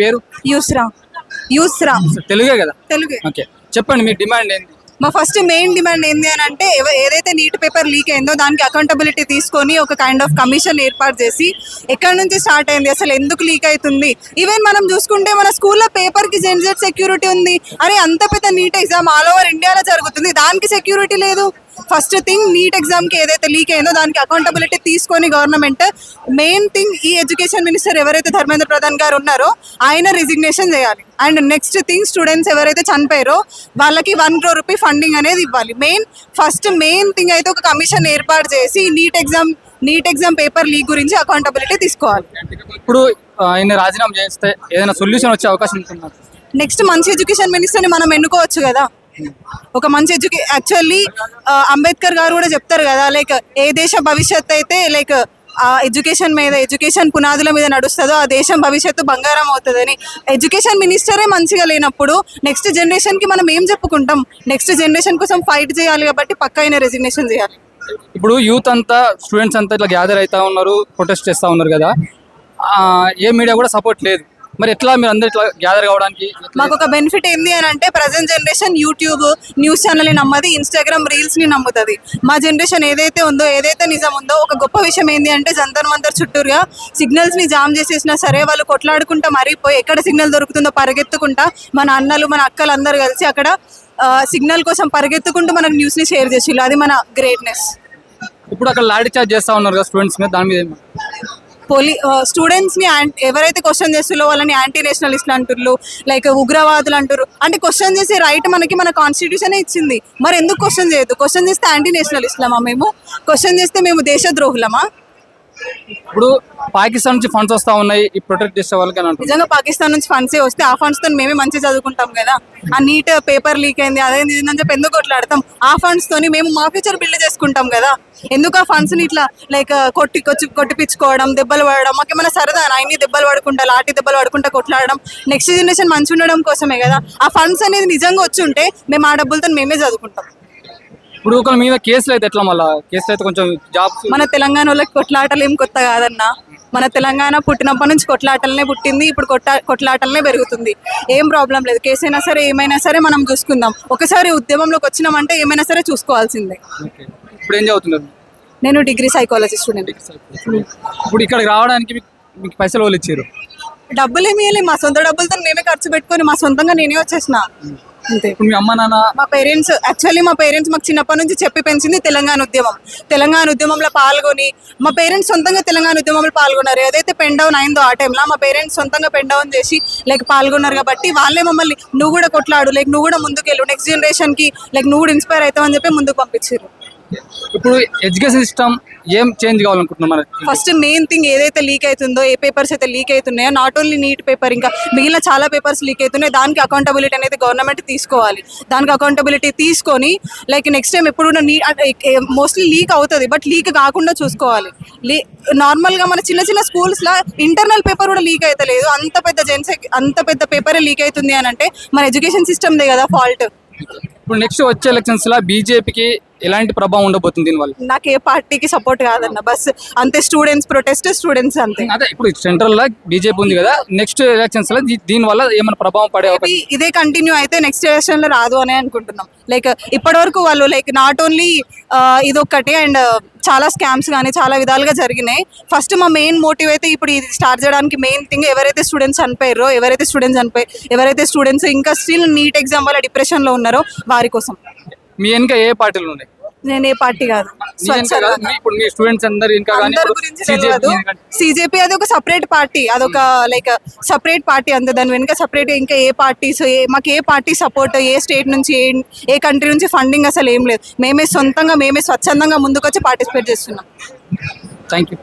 పేరు? యూస్రా. యూస్రా తెలుగే కదా? తెలుగే. ఓకే, చెప్పండి మీ డిమాండ్ ఏంటి? మా ఫస్ట్ మెయిన్ డిమాండ్ ఏంటి అని అంటే ఏదైతే నీట్ పేపర్ లీక్ అయిందో దానికి అకౌంటబిలిటీ తీసుకొని ఒక కైండ్ ఆఫ్ కమిషన్ ఏర్పాటు చేసి ఎక్కడి నుంచి స్టార్ట్ అయింది, అసలు ఎందుకు లీక్ అవుతుంది. ఈవెన్ మనం చూసుకుంటే మన స్కూల్లో పేపర్కి జెన్జెట్ సెక్యూరిటీ ఉంది. అరే అంత పెద్ద నీట్ ఎగ్జామ్ ఆల్ ఓవర్ ఇండియాలో జరుగుతుంది, దానికి సెక్యూరిటీ లేదు. ఫస్ట్ థింగ్ నీట్ ఎగ్జామ్కి ఏదైతే లీక్ అయిందో దానికి అకౌంటబిలిటీ తీసుకొని గవర్నమెంట్ మెయిన్ థింగ్ ఈ ఎడ్యుకేషన్ మినిస్టర్ ఎవరైతే ధర్మేంద్ర ప్రధాన్ గారు ఉన్నారో ఆయన రిజిగ్నేషన్ చేయాలి. అండ్ నెక్స్ట్ థింగ్ స్టూడెంట్స్ ఎవరైతే చనిపోయారో వాళ్ళకి 1 crore రూపీ ఫండింగ్ అనేది ఇవ్వాలి. మెయిన్ థింగ్ అయితే ఒక కమిషన్ ఏర్పాటు చేసి నీట్ ఎగ్జామ్ పేపర్ లీక్ గురించి అకౌంటబిలిటీ తీసుకోవాలి. ఇప్పుడు ఆయన రాజీనామా చేస్తే ఏదైనా సొల్యూషన్ వచ్చే అవకాశం ఉంటుందా? నెక్స్ట్ మంచి ఎడ్యుకేషన్ మినిస్టర్ని మనం ఎన్నుకోవచ్చు కదా. ఒక మంచి యాక్చువల్లీ అంబేద్కర్ గారు కూడా చెప్తారు కదా, లైక్ ఏ దేశ భవిష్యత్తు అయితే లైక్ ఎడ్యుకేషన్ పునాదుల మీద నడుస్తుందో ఆ దేశం భవిష్యత్తు బంగారం అవుతుందని. ఎడ్యుకేషన్ మినిస్టరే మంచిగా లేనప్పుడు నెక్స్ట్ జనరేషన్కి మనం ఏం చెప్పుకుంటాం? నెక్స్ట్ జనరేషన్ కోసం ఫైట్ చేయాలి కాబట్టి పక్కా అయిన రెసిగ్నేషన్ చేయాలి. ఇప్పుడు యూత్ అంతా స్టూడెంట్స్ అంతా ఇట్లా గ్యాదర్ అవుతా ఉన్నారు, ప్రొటెస్ట్ చేస్తూ ఉన్నారు కదా, ఏ మీడియా కూడా సపోర్ట్ లేదు. మరి ఎట్లా మీరు అందరు ఇట్లా గ్యాదర్ కావడానికి? మాకు ఒక బెనిఫిట్ ఏంది అని అంటే ప్రజెంట్ జనరేషన్ యూట్యూబ్ న్యూస్ ఛానల్ని నమ్మది, ఇన్స్టాగ్రామ్ రీల్స్ని నమ్ముతుంది. మా జనరేషన్ ఏదైతే ఉందో, ఏదైతే నిజం ఉందో, ఒక గొప్ప విషయం ఏంది అంటే జంతర్ మంతర్ చుట్టూరుగా సిగ్నల్స్ని జామ్ చేసేసినా సరే వాళ్ళు కొట్లాడుకుంటా మరిపోయి ఎక్కడ సిగ్నల్ దొరుకుతుందో పరిగెత్తుకుంటా మన అన్నలు మన అక్కలు అందరూ కలిసి అక్కడ సిగ్నల్ కోసం పరిగెత్తుకుంటూ మనకు న్యూస్ని షేర్ చేసిళ్ళు. అది మన గ్రేట్నెస్. ఇప్పుడు అక్కడ లాఠీ చార్జ్ చేస్తూ ఉన్నారు కదా స్టూడెంట్స్ మీద, దాని మీద స్టూడెంట్స్ని ఎవరైతే క్వశ్చన్ చేస్తుల్లో వాళ్ళని యాంటీ నేషనలిస్టులు అంటున్నారు, లైక్ ఉగ్రవాదులు అంటారు. అంటే క్వశ్చన్ చేసే రైట్ మన కాన్స్టిట్యూషనే ఇచ్చింది. మరి ఎందుకు క్వశ్చన్ చేయొద్దు? క్వశ్చన్ చేస్తే యాంటీ నేషనలిస్టులమా మేము? క్వశ్చన్ చేస్తే మేము దేశద్రోహులమా? ఇప్పుడు పాకిస్తాన్ నుంచి ఫండ్స్ వస్తూ ఉన్నాయి ఈ ప్రొటెక్ట్ చేసే వాళ్ళకి అని అంటారు. నిజంగా పాకిస్తాన్ నుంచి ఫండ్సే వస్తే ఆ ఫండ్స్తో మేమే మంచిగా చదువుకుంటాం కదా. ఆ నీట్ పేపర్ లీక్ అయింది అదేంది అని చెప్పి ఎందుకు కొట్లాడతాం? ఆ ఫండ్స్తోని మేము మా ఫ్యూచర్ బిల్డ్ చేసుకుంటాం కదా. ఎందుకు ఆ ఫండ్స్ని ఇట్లా లైక్ కొట్టిపించుకోవడం, దెబ్బలు పడడం? మాకేమైనా సరదా అన్ని దెబ్బలు పడుకుంటా, లాఠీ దెబ్బలు పడుకుంటా కొట్లాడడం? నెక్స్ట్ జనరేషన్ మంచి ఉండడం కోసమే కదా. ఆ ఫండ్స్ అనేది నిజంగా వచ్చి ఉంటే మేము ఆ డబ్బులతో మేమే చదువుకుంటాం. ఇప్పుడు ఒకళ్ళ మీద కేసులు అయితే ఎట్లా? మళ్ళీ కేసులు అయితే కొంచెం జాబ్స్. మన తెలంగాణ వాళ్ళకి కొట్లాటలు ఏం కొత్త కాదన్న. మన తెలంగాణ పుట్టినప్పటి నుంచి కొట్లాటలనే పుట్టింది, ఇప్పుడు కొట్లాటలనే పెరుగుతుంది. ఏం ప్రాబ్లం లేదు. కేసు అయినా సరే ఏమైనా సరే మనం చూసుకుందాం. ఒకసారి ఉద్యమంలోకి వచ్చినామంటే ఏమైనా సరే చూసుకోవాల్సిందే. ఇప్పుడు ఏం చదువుతున్నారు? నేను డిగ్రీ సైకాలజీ స్టూడెంట్. ఇప్పుడు ఇక్కడికి రావడానికి మీకు పైసలు వాళ్ళు ఇచ్చారు? డబ్బులు ఏమి ఇవ్వలేదు, మా సొంత డబ్బులతో మేమే ఖర్చు పెట్టుకొని మా సొంతంగా నేనే వచ్చేసిన అంతే. ఇప్పుడు మీ అమ్మ నాన్న? మా పేరెంట్స్ మాకు చిన్నప్పటి నుంచి చెప్పి పెంచింది తెలంగాణ ఉద్యమంలో పాల్గొని మా పేరెంట్స్ సొంతంగా తెలంగాణ ఉద్యమంలో పాల్గొన్నారు. ఏదైతే పెన్ డౌన్ అయిందో ఆ టైంలో మా పేరెంట్స్ సొంతంగా పెన్ డౌన్ చేసి లైక్ పాల్గొన్నారు కాబట్టి వాళ్ళే మమ్మల్ని నువ్వు కూడా కొట్లాడు, లైక్ నువ్వు కూడా ముందుకెళ్ళు, నెక్స్ట్ జనరేషన్కి లైక్ నువ్వు కూడా ఇన్స్పైర్ అవుతావు అని చెప్పి ముందుకు పంపించారు. ఇప్పుడు ఎడ్యుకేషన్ సిస్టమ్ ఏం చేంజ్ కావాలనుకుంటున్నాం? ఫస్ట్ మెయిన్ థింగ్ ఏదైతే లీక్ అవుతుందో, ఏ పేపర్స్ అయితే లీక్ అవుతున్నాయో, నాట్ ఓన్లీ నీట్ పేపర్ ఇంకా మిగిలిన చాలా పేపర్స్ లీక్ అవుతున్నాయి, దానికి అకౌంటబిలిటీ అనేది గవర్నమెంట్ తీసుకోవాలి. దానికి అకౌంటబిలిటీ తీసుకొని లైక్ నెక్స్ట్ టైం ఎప్పుడు మోస్ట్లీ లీక్ అవుతుంది బట్ లీక్ కాకుండా చూసుకోవాలి. నార్మల్గా మన చిన్న స్కూల్స్లో ఇంటర్నల్ పేపర్ కూడా లీక్ అవుతలేదు, అంత పెద్ద పేపరే లీక్ అవుతుంది అని అంటే మన ఎడ్యుకేషన్ సిస్టమ్దే కదా ఫాల్ట్. ఇప్పుడు నెక్స్ట్ వచ్చే ఎలక్షన్స్ లా బీజేపీకి ఎలాంటి ప్రభావం ఉండబోతుంది దీనివల్ల? నాకు ఏ పార్టీకి సపోర్ట్ కాదన్న, బస్ అంతే. స్టూడెంట్స్ అంతే. అదే ఇప్పుడు సెంట్రల్ లా బీజేపీ ఉంది కదా, నెక్స్ట్ ఎలక్షన్స్ లో దీని వల్ల ఏమైనా ప్రభావం పడే అవకాశం? ఇదే కంటిన్యూ అయితే నెక్స్ట్ ఎలక్షన్ లో రాదు అని అనుకుంటున్నాం. లైక్ ఇప్పటి వరకు వాళ్ళు లైక్ నాట్ ఓన్లీ ఇదొక్కటి అండ్ చాలా స్కామ్స్ కానీ చాలా విధాలుగా జరిగినాయి. ఫస్ట్ మా మెయిన్ మోటివ్ అయితే ఇప్పుడు ఇది స్టార్ట్ చేయడానికి మెయిన్ థింగ్ ఎవరైతే స్టూడెంట్స్ ఇంకా స్టిల్ నీట్ ఎగ్జామ్ వల్ల డిప్రెషన్లో ఉన్నారో వారి కోసం. మీ వెనుక ఏ పార్టీలు ఉన్నాయి? నేను ఏ పార్టీ కాదు, ఇప్పుడు మీ స్టూడెంట్స్ అందరు ఇంకా సిజేపీ అది ఒక సపరేట్ పార్టీ, అదొక లైక్ సపరేట్ పార్టీ అంతే. దాని వెనుక సపరేట్ ఇంకా ఏ పార్టీస్, మాకు ఏ పార్టీ సపోర్ట్, ఏ స్టేట్ నుంచి ఏ కంట్రీ నుంచి ఫండింగ్ అసలు ఏం లేదు. మేమే స్వచ్ఛందంగా ముందుకు వచ్చి పార్టిసిపేట్ చేస్తున్నాం. Thank you.